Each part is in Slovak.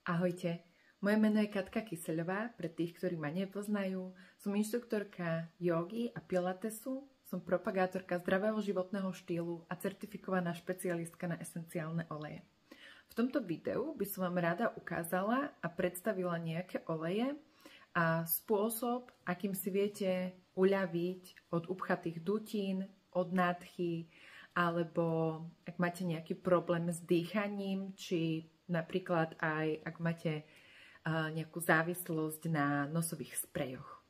Ahojte, moje meno je Katka Kyseľová, pre tých, ktorí ma nepoznajú. Som inštruktorka jogy a pilatesu, som propagátorka zdravého životného štýlu a certifikovaná špecialistka na esenciálne oleje. V tomto videu by som vám rada ukázala a predstavila nejaké oleje a spôsob, akým si viete uľaviť od upchatých dutín, od nádchy, alebo ak máte nejaký problém s dýchaním, či napríklad aj ak máte nejakú závislosť na nosových sprejoch.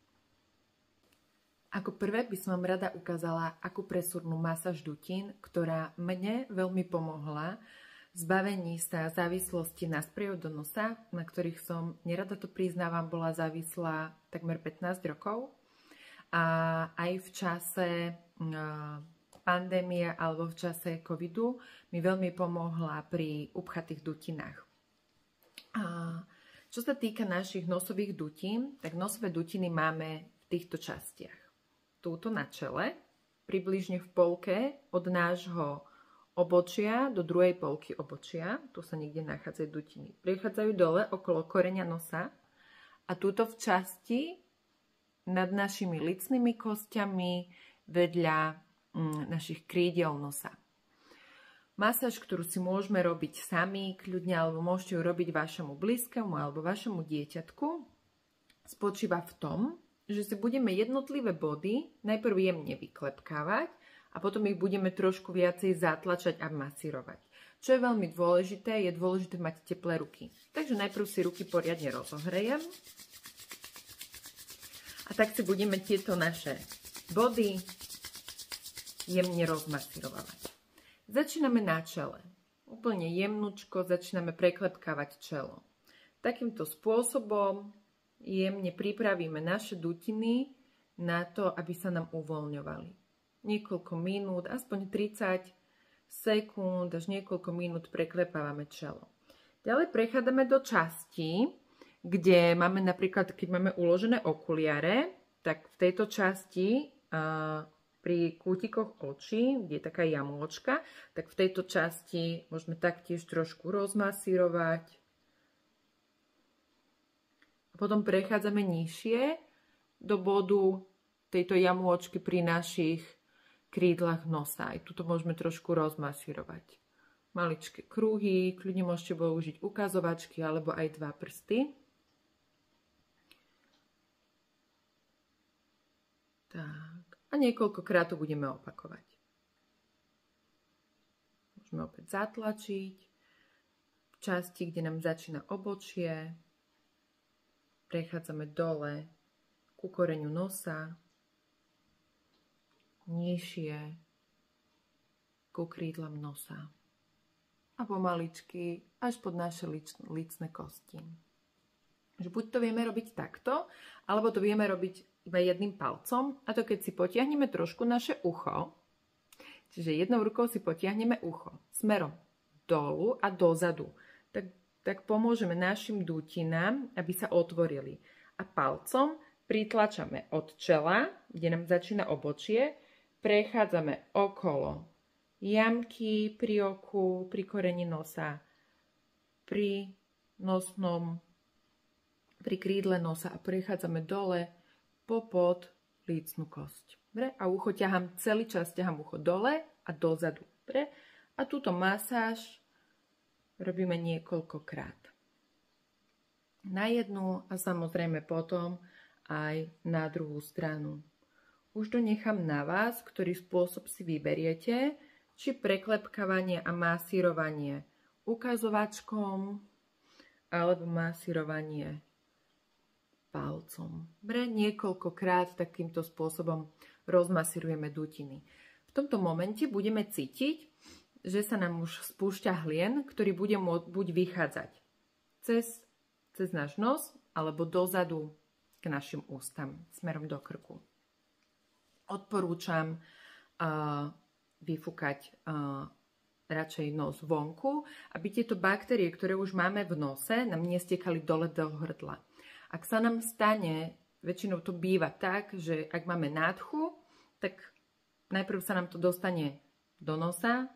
Ako prvé by som vám rada ukázala akupresúrnu masáž dutín, ktorá mne veľmi pomohla v zbavení sa závislosti na sprejov do nosa, na ktorých som, nerada to priznávam, bola závislá takmer 15 rokov. A aj v čase pandémie alebo v čase covidu mi veľmi pomohla pri upchatých dutinách. A čo sa týka našich nosových dutín, tak nosové dutiny máme v týchto častiach. Túto na čele, približne v polke od nášho obočia do druhej polky obočia, tu sa niekde nachádzajú dutiny. Prechádzajú dole okolo koreňa nosa a túto v časti nad našimi lícnymi kostiami vedľa našich krídiel nosa. Masáž, ktorú si môžeme robiť sami, kľudne, alebo môžete ju robiť vašemu blízkemu alebo vašemu dieťatku, spočíva v tom, že si budeme jednotlivé body najprv jemne vyklepkávať a potom ich budeme trošku viacej zatlačať a masírovať. Čo je veľmi dôležité, je dôležité mať teplé ruky. Takže najprv si ruky poriadne rozohrejem a tak si budeme tieto naše body jemne rozmasírovať. Začíname na čele. Úplne jemnúčko začíname preklepkávať čelo. Takýmto spôsobom jemne pripravíme naše dutiny na to, aby sa nám uvoľňovali. Niekoľko minút, aspoň 30 sekúnd až niekoľko minút preklepávame čelo. Ďalej prechádzame do časti, kde máme napríklad, keď máme uložené okuliare, tak v tejto časti pri kútikoch očí, kde je taká jamôčka, tak v tejto časti môžeme taktiež trošku rozmasírovať. A potom prechádzame nižšie do bodu tejto jamôčky pri našich krídlach nosa. Aj tuto môžeme trošku rozmasírovať. Maličké kruhy, kľudne môžete použiť ukazovačky alebo aj 2 prsty. Tak. A niekoľkokrát to budeme opakovať. Môžeme opäť zatlačiť v časti, kde nám začína obočie. Prechádzame dole ku koreňu nosa, nižšie ku krídlam nosa a pomaličky až pod naše lícne kosti. Buď to vieme robiť takto, alebo to vieme robiť iba jedným palcom, a to keď si potiahneme trošku naše ucho, čiže jednou rukou si potiahneme ucho smerom dolu a dozadu, tak pomôžeme našim dutinám, aby sa otvorili. A palcom pritlačame od čela, kde nám začína obočie, prechádzame okolo jamky pri oku, pri koreni nosa, pri krídle nosa a prechádzame dole popod lícnu kosť. Dobre? A ucho ťahám, celý čas ťahám ucho dole a dozadu. Dobre? A túto masáž robíme niekoľkokrát. Na jednu a samozrejme potom aj na druhú stranu. Už to nechám na vás, ktorý spôsob si vyberiete, či preklepkávanie a masírovanie ukazovačkom alebo masírovanie palcom. Dobre, niekoľkokrát takýmto spôsobom rozmasírujeme dutiny. V tomto momente budeme cítiť, že sa nám už spúšťa hlien, ktorý bude môcť buď vychádzať cez náš nos, alebo dozadu k našim ústam, smerom do krku. Odporúčam vyfúkať radšej nos vonku, aby tieto baktérie, ktoré už máme v nose, nám nestiekali dole do hrdla. Ak sa nám stane, väčšinou to býva tak, že ak máme nádchu, tak najprv sa nám to dostane do nosa,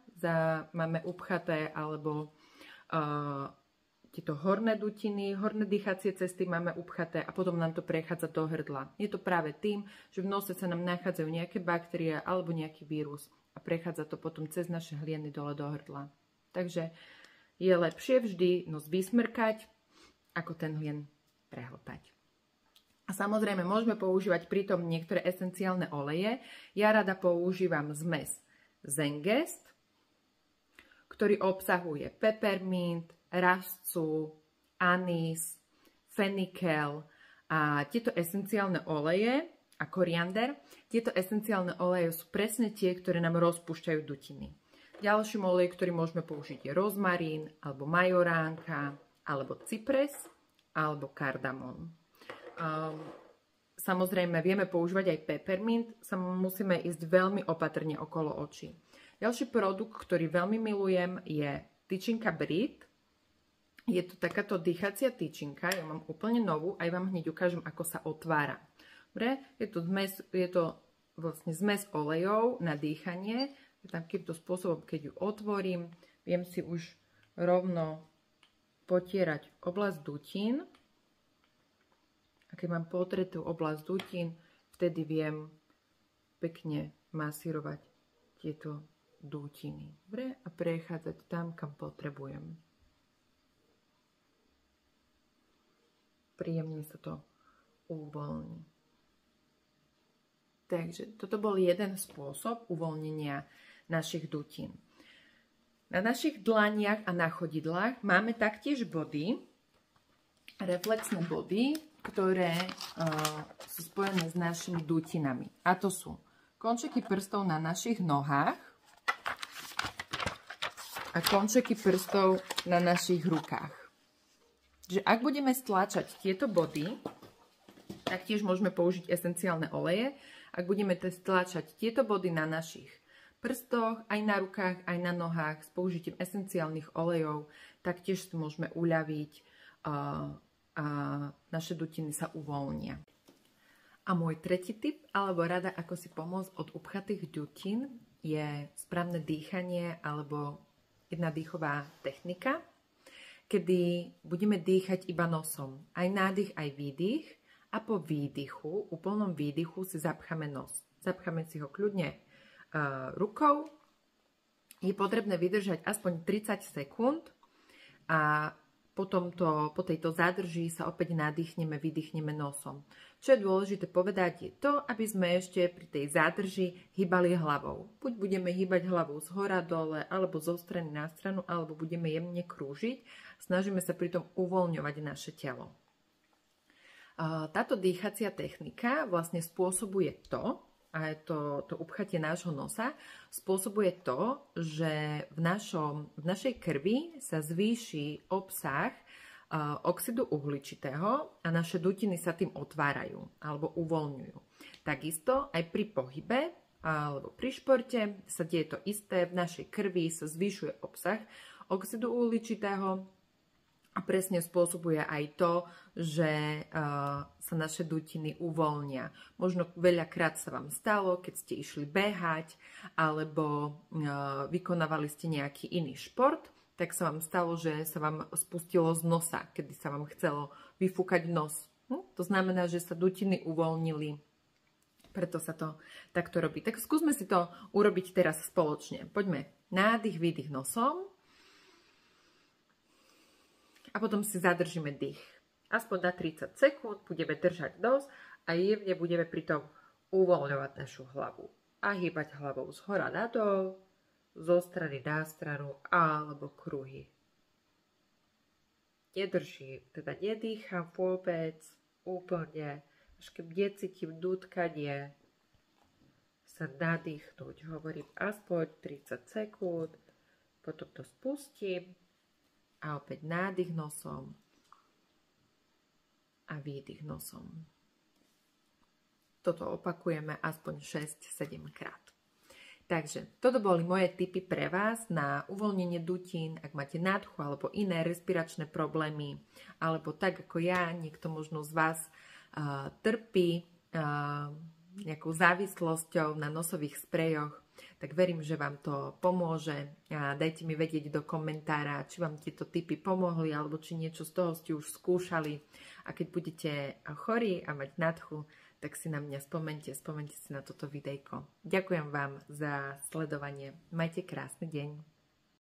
máme upchaté alebo tieto horné dutiny, horné dýchacie cesty máme upchaté a potom nám to prechádza do hrdla. Je to práve tým, že v nose sa nám nachádzajú nejaké baktérie alebo nejaký vírus a prechádza to potom cez naše hlieny dole do hrdla. Takže je lepšie vždy nos vysmrkať, ako ten hlien prehltať. A samozrejme môžeme používať pritom niektoré esenciálne oleje. Ja rada používam zmes Zengest, ktorý obsahuje peppermint, rastcu, anís, fenikel a tieto esenciálne oleje a koriander. Tieto esenciálne oleje sú presne tie, ktoré nám rozpúšťajú dutiny. Ďalším olej, ktorý môžeme použiť, je rozmarín, alebo majoránka, alebo cypres, alebo kardamon. Samozrejme, vieme používať aj peppermint, musíme ísť veľmi opatrne okolo očí. Ďalší produkt, ktorý veľmi milujem, je tyčinka Brit. Je to takáto dýchacia tyčinka, ja mám úplne novú, aj vám hneď ukážem, ako sa otvára. Dobre, je to vlastne zmes olejov na dýchanie. Takýmto spôsobom, keď ju otvorím, viem si už rovno potierať oblasť dutín. A keď mám potretú oblasť dutín, vtedy viem pekne masírovať tieto dutiny. Dobre, a prechádzať tam, kam potrebujem. Príjemne sa to uvoľní. Takže toto bol jeden spôsob uvoľnenia našich dutín. Na našich dlaniach a na chodidlách máme taktiež body, reflexné body, ktoré sú spojené s našimi dutinami. A to sú končeky prstov na našich nohách a končeky prstov na našich rukách. Že ak budeme stlačať tieto body, taktiež môžeme použiť esenciálne oleje. Ak budeme stlačať tieto body na našich prstoch, aj na rukách, aj na nohách s použitím esenciálnych olejov, taktiež si môžeme uľaviť a naše dutiny sa uvoľnia. A môj tretí tip, alebo rada, ako si pomôcť od upchatých dutín, je správne dýchanie alebo jedna dýchová technika, kedy budeme dýchať iba nosom. Aj nádych, aj výdych. A po výdychu, úplnom výdychu si zapcháme nos. Zapcháme si ho kľudne rukou. Je potrebné vydržať aspoň 30 sekúnd a po tejto zádrží sa opäť nadýchneme, vydýchneme nosom. Čo je dôležité povedať je to, aby sme ešte pri tej zádrži hýbali hlavou. Buď budeme hýbať hlavou z hora dole, alebo zo strany na stranu, alebo budeme jemne krúžiť. Snažíme sa pritom uvoľňovať naše telo. Táto dýchacia technika vlastne spôsobuje to, a je to upchatie nášho nosa, spôsobuje to, že v našej krvi sa zvýši obsah oxidu uhličitého a naše dutiny sa tým otvárajú alebo uvoľňujú. Takisto aj pri pohybe alebo pri športe sa deje to isté, v našej krvi sa zvyšuje obsah oxidu uhličitého a presne spôsobuje aj to, že sa naše dutiny uvoľnia. Možno veľakrát sa vám stalo, keď ste išli behať alebo vykonávali ste nejaký iný šport, tak sa vám stalo, že sa vám spustilo z nosa, kedy sa vám chcelo vyfúkať nos. To znamená, že sa dutiny uvoľnili. Preto sa to takto robí. Tak skúsme si to urobiť teraz spoločne. Poďme. Nádych, výdych nosom. A potom si zadržíme dých. Aspoň na 30 sekúnd budeme držať nos a jemne budeme pritom uvoľňovať našu hlavu. A hýbať hlavou z hora nadol, zo strany na stranu alebo kruhy. Nedýcham vôbec, úplne, až keď necítim nutkanie, sa nadýchnuť. Hovorím aspoň 30 sekúnd, potom to spustím. A opäť nádych nosom a výdych nosom. Toto opakujeme aspoň 6-7 krát. Takže toto boli moje tipy pre vás na uvoľnenie dutín, ak máte nádchu alebo iné respiračné problémy, alebo tak ako ja, niekto možno z vás trpí nejakou závislosťou na nosových sprejoch. tak verím, že vám to pomôže. A dajte mi vedieť do komentára, či vám tieto tipy pomohli, alebo či niečo z toho ste už skúšali. A keď budete chorí a mať nadchu, tak si na mňa spomente si na toto videjko. Ďakujem vám za sledovanie. Majte krásny deň.